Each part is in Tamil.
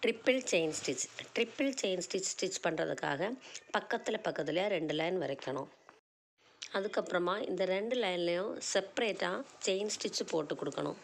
ட்ரிப்பிள் செயின் ஸ்டிச் பண்ணுறதுக்காக பக்கத்தில் 2 லைன் வரைக்கணும். அதுக்கப்புறமா இந்த 2 லைன்லேயும் செப்ரேட்டாக செயின் ஸ்டிச்சு போட்டு கொடுக்கணும்.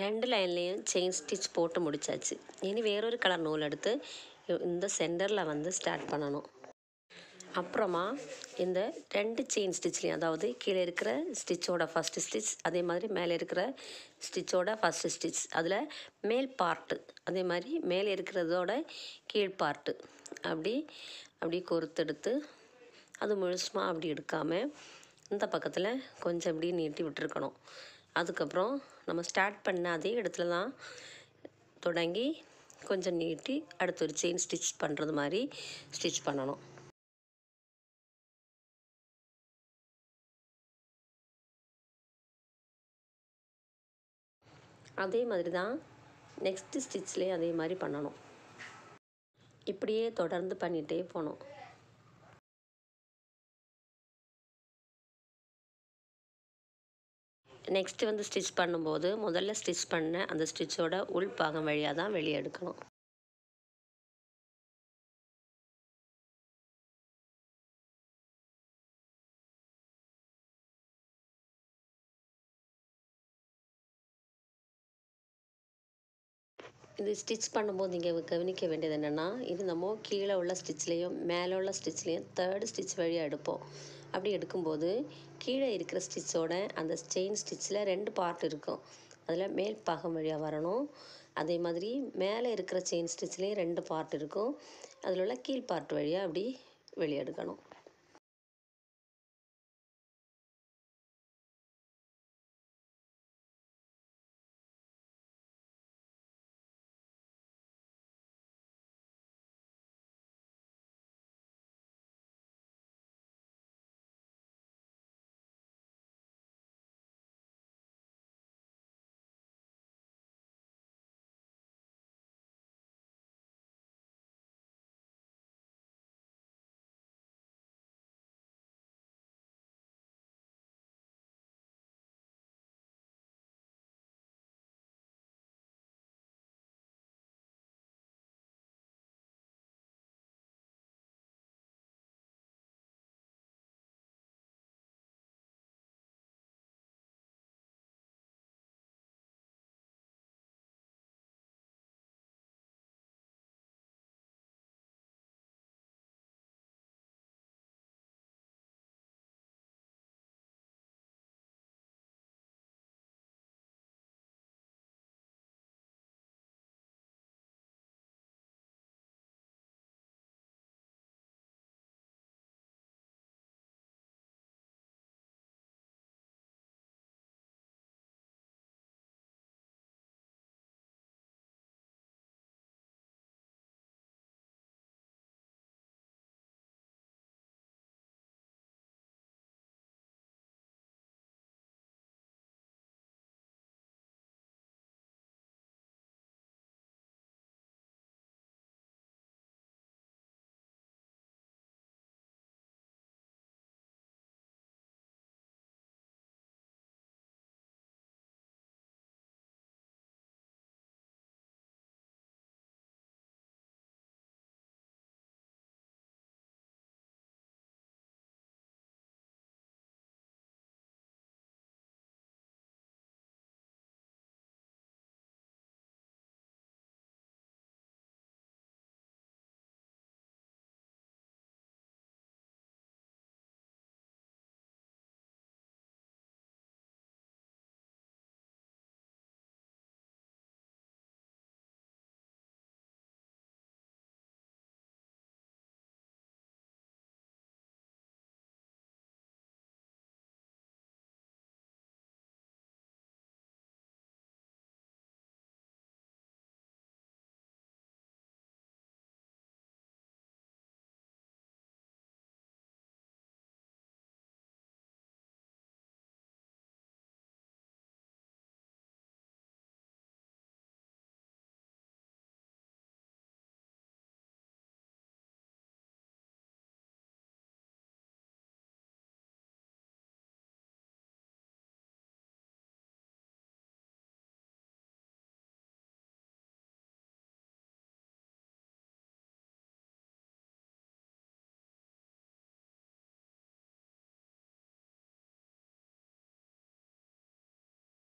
ரெண்டு லைன்லேயும் செயின் ஸ்டிச் போட்டு முடிச்சாச்சு. இனி வேறொரு கலர் நூல் எடுத்து இந்த சென்டரில் வந்து ஸ்டார்ட் பண்ணணும். அப்புறமா இந்த 2 செயின் ஸ்டிச்லேயும், அதாவது கீழே இருக்கிற ஸ்டிச்சோட ஃபஸ்ட்டு ஸ்டிச், அதே மாதிரி மேலே இருக்கிற ஸ்டிச்சோட ஃபஸ்ட்டு ஸ்டிச், அதில் மேல் பார்ட்டு, அதே மாதிரி மேலே இருக்கிறதோட கீழ் பார்ட்டு அப்படி கோர்த்தெடுத்து அது முழுசுமாக அப்படி எடுக்காமல் இந்த பக்கத்தில் கொஞ்சம் இப்படி நீட்டி விட்டுருக்கணும். அதுக்கப்புறம் நம்ம ஸ்டார்ட் பண்ண அதே இடத்துல தான் தொடங்கி கொஞ்சம் நீட்டி அடுத்து ஒரு செயின் ஸ்டிச் பண்ணுறது மாதிரி ஸ்டிச் பண்ணணும். அதே மாதிரி தான் நெக்ஸ்ட்டு ஸ்டிச்லேயும் அதே மாதிரி பண்ணணும். இப்படியே தொடர்ந்து பண்ணிகிட்டே போகணும். நெக்ஸ்ட்டு வந்து ஸ்டிச் பண்ணும்போது முதல்ல ஸ்டிச் பண்ண அந்த ஸ்டிச்சோட உள் பாகம் வழியாக தான் வெளியே எடுக்கணும். இது ஸ்டிச் பண்ணும்போது நீங்கள் கவனிக்க வேண்டியது என்னென்னா, இது நம்ம கீழே உள்ள ஸ்டிச்லேயும் மேலே உள்ள ஸ்டிச்லேயும் 3rd ஸ்டிச் வழியாக எடுப்போம். அப்படி எடுக்கும்போது கீழே இருக்கிற ஸ்டிச்சோட அந்த செயின் ஸ்டிச்சில் 2 பார்ட் இருக்கும். அதில் மேல் பாகம் வழியாக வரணும். அதே மாதிரி மேலே இருக்கிற செயின் ஸ்டிச்லேயும் 2 பார்ட் இருக்கும். அதில் உள்ள கீழ் பார்ட் வழியாக அப்படி வெளியே எடுக்கணும்.